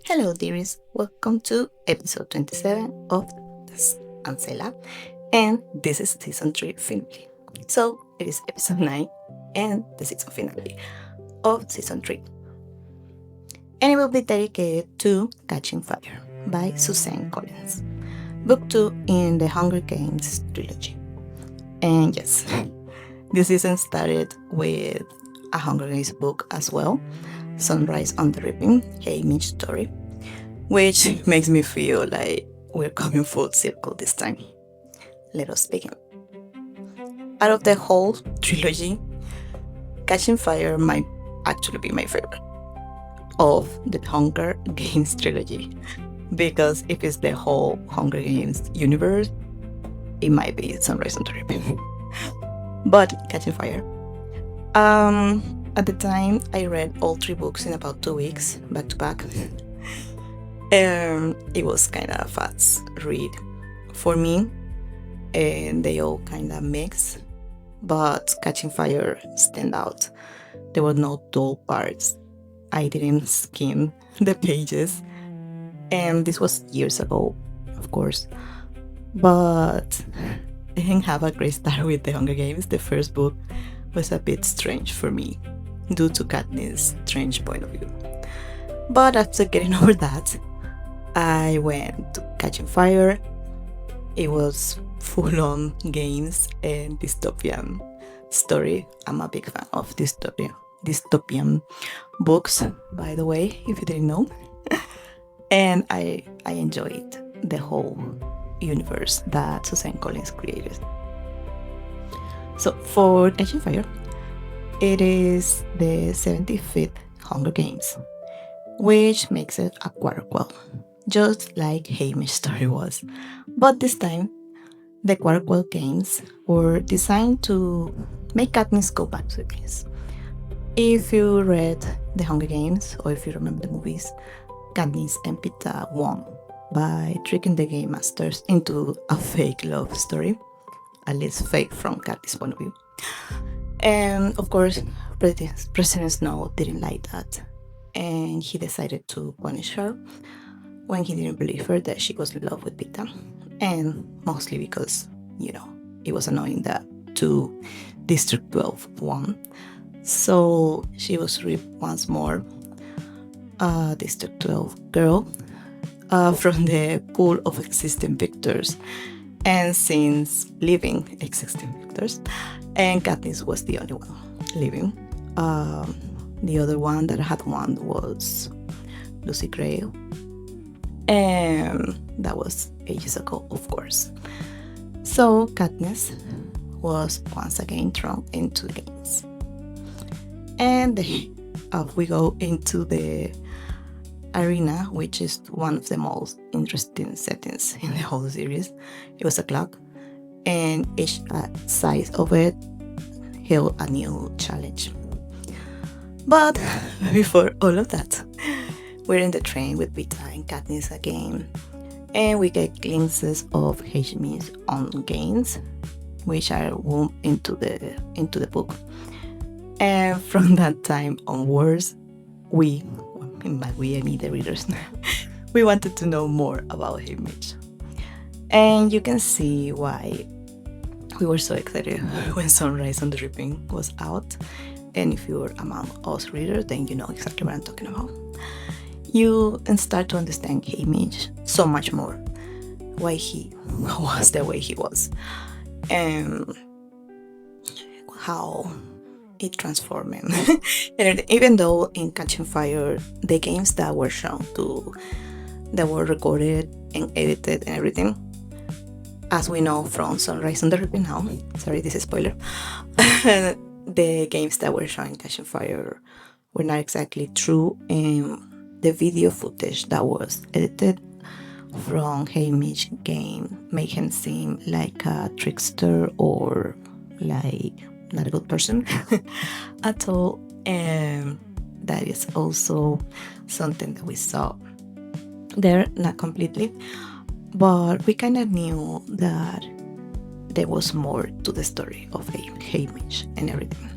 Hello, dearies. Welcome to episode 27 of this. I'm Sela, and this is season 3 finale. So, it is episode 9 and the season finale of season 3. And it will be dedicated to Catching Fire by Suzanne Collins, book 2 in the Hunger Games trilogy. And yes, this season started with a Hunger Games book as well, Sunrise on the Reaping, Haymitch story, which makes me feel like we're coming full circle this time. Let us begin. Out of the whole trilogy, Catching Fire might actually be my favorite of the Hunger Games trilogy, because if it's the whole Hunger Games universe, it might be Sunrise on the Reaping. But Catching Fire. At the time, I read all 3 books in about 2 weeks, back to back. It was kind of a fast read for me, and they all kind of mix, but Catching Fire stand out. There were no dull parts. I didn't skim the pages, and this was years ago, of course, but I didn't have a great start with the Hunger Games. The first book was a bit strange for me due to Katniss' strange point of view. But after getting over that, I went to Catching Fire. It was full-on games and dystopian story. I'm a big fan of dystopian books, by the way, if you didn't know. And I enjoyed the whole universe that Suzanne Collins created. So for Catching Fire, it is the 75th Hunger Games, which makes it a quarter quell, just like Haymitch's story was. But this time, the quarter quell games were designed to make Katniss go back to the games. If you read the Hunger Games, or if you remember the movies, Katniss and Peeta won by tricking the game masters into a fake love story, at least fake from Katniss' point of view. And of course, President Snow didn't like that, and he decided to punish her when he didn't believe her that she was in love with Peeta, and mostly because, it was annoying that 2 District 12 won. So she was ripped once more, a District 12 girl, from the pool of existing victors, and since living existing victors, and Katniss was the only one living. The other one that had won was Lucy Gray, and that was ages ago, of course. So Katniss was once again thrown into the games, and we go into the arena, which is one of the most interesting settings in the whole series. It was a clock, and each side of it held a new challenge. But before all of that, we're in the train with Peeta and Katniss again, and we get glimpses of Haymitch's own games, which are woven into the book. And from that time onwards, I mean the readers, we wanted to know more about Haymitch. And you can see why we were so excited when Sunrise on the Reaping was out. And if you're among us readers, then you know exactly what I'm talking about. You start to understand Haymitch so much more, why he was the way he was, and how it transformed him. And even though in Catching Fire, the games that were shown that were recorded and edited and everything, as we know from Sunrise on the Reaping now, sorry, this is a spoiler, the games that were shown in Catching Fire were not exactly true, and the video footage that was edited from Haymitch's game made him seem like a trickster or like not a good person at all. And that is also something that we saw there, not completely, but we kind of knew that there was more to the story of Haymitch and everything.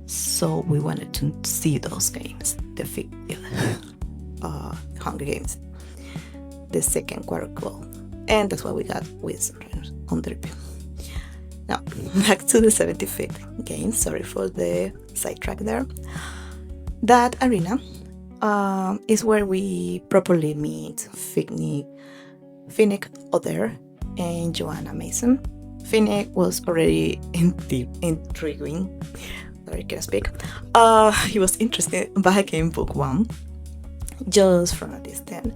So we wanted to see those games, Hunger Games, the second quarter Quell. And that's what we got with on the review. Now, back to the 75th game. Sorry for the sidetrack there. That arena is where we properly meet Finnick, Odair, and Johanna Mason. Finnick was already intriguing. Sorry, can't speak. He was interested back in book 1, just from a distance.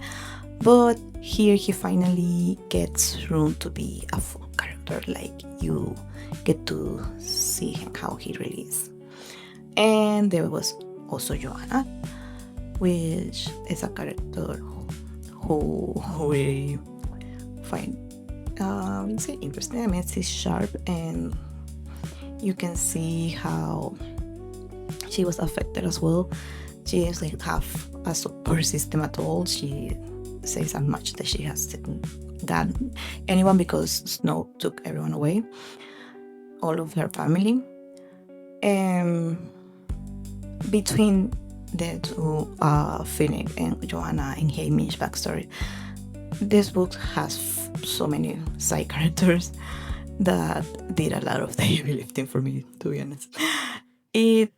But here he finally gets room to be a full character, like you get to see him how he really is. And there was also Johanna, which is a character who we find interesting. I mean, she's sharp, and you can see how she was affected as well. She doesn't have a support system at all. She says as much that she hasn't gotten anyone because Snow took everyone away, all of her family. And between the two, Finnick and Johanna and Haymitch backstory, this book has so many side characters that did a lot of the heavy lifting for me, to be honest. It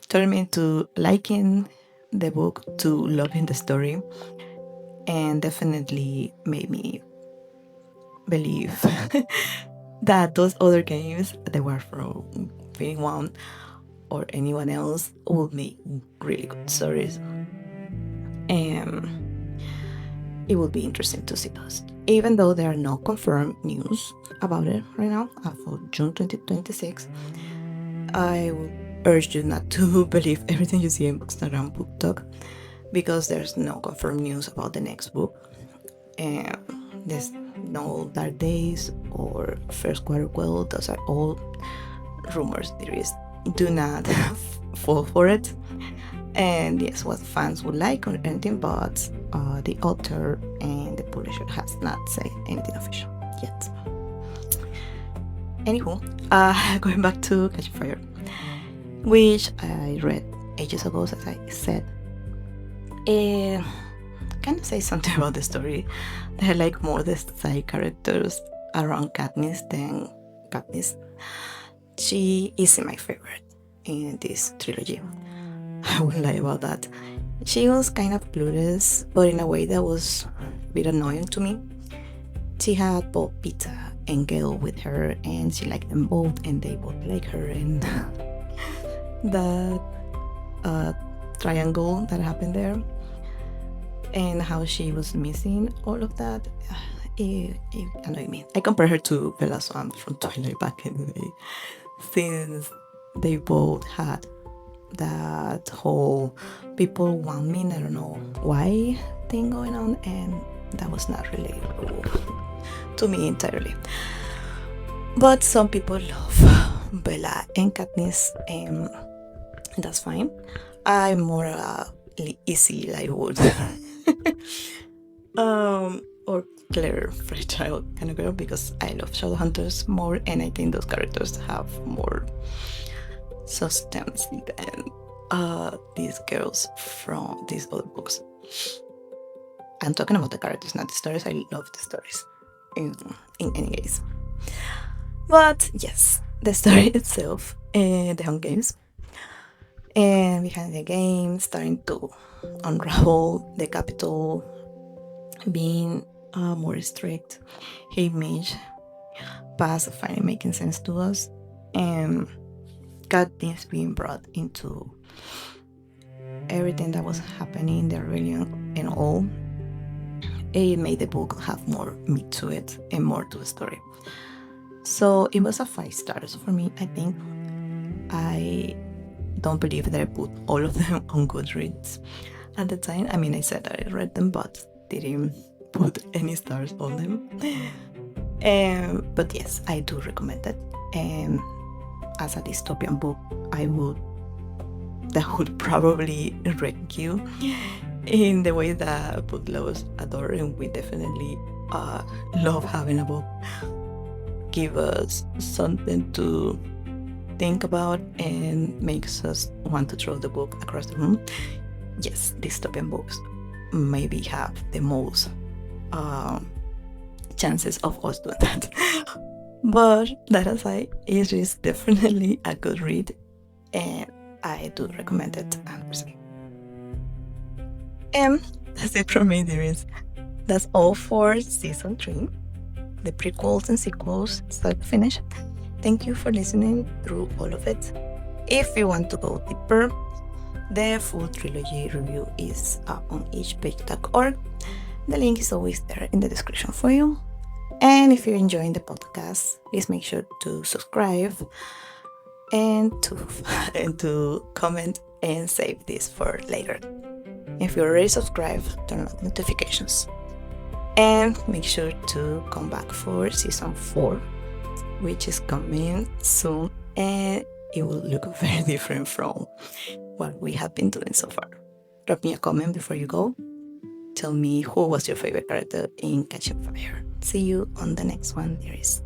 turned me into liking the book, to loving the story, and definitely made me believe that those other games that were from Finnick 1 or anyone else would make really good stories. And it would be interesting to see those. Even though there are no confirmed news about it right now, for June 2026, I would urge you not to believe everything you see in BookTok and BookTok, because there's no confirmed news about the next book. And there's no Dark Days or First Quarter Quell. Those are all rumors. Do not fall for it. And yes, what fans would like or anything, but the author and the publisher has not said anything official yet. Anywho, going back to Catching Fire, which I read ages ago, as I said. Kind of say something about the story. I like more the side characters around Katniss than Katniss. She isn't my favorite in this trilogy. I won't lie about that. She was kind of clueless, but in a way that was a bit annoying to me. She had both Peeta and Gail with her, and she liked them both, and they both like her, and that triangle that happened there, and how she was missing all of that, it annoyed me. I compare her to Bella Swan from Twilight back in the day, since they both had that whole people want me, I don't know why thing going on, and that was not relatable to me entirely. But some people love Bella and Katniss, and that's fine. I'm more easy Lightwood or Claire Fragile kind of girl, because I love Shadowhunters more, and I think those characters have more substance than these girls from these other books. I'm talking about the characters, not the stories. I love the stories in any case. But yes, the story itself, the Hunger Games, and behind the game, starting to unravel, the capital being more strict, Haymitch past finally making sense to us, and Katniss being brought into everything that was happening, the rebellion and all. It made the book have more meat to it and more to the story. So it was a 5 stars for me, I think. I don't believe that I put all of them on Goodreads at the time. I mean, I said that I read them, but didn't put any stars on them. But yes, I do recommend it. And as a dystopian book, that would probably wreck you in the way that book lovers adore, and we definitely love having a book give us something to think about and makes us want to throw the book across the room. Yes, dystopian books maybe have the most chances of us doing that. But that aside, it is definitely a good read, and I do recommend it 100%. And that's it from me, dearies. That's all for season 3. The prequels and sequels start to finish. Thank you for listening through all of it. If you want to go deeper, the full trilogy review is up on eachpage.org. The link is always there in the description for you. And if you're enjoying the podcast, please make sure to subscribe and to comment and save this for later. If you're already subscribed, turn on notifications. And make sure to come back for season 4, which is coming soon, and it will look very different from what we have been doing so far. Drop me a comment before you go. Tell me who was your favorite character in Catching Fire. See you on the next one, dearies.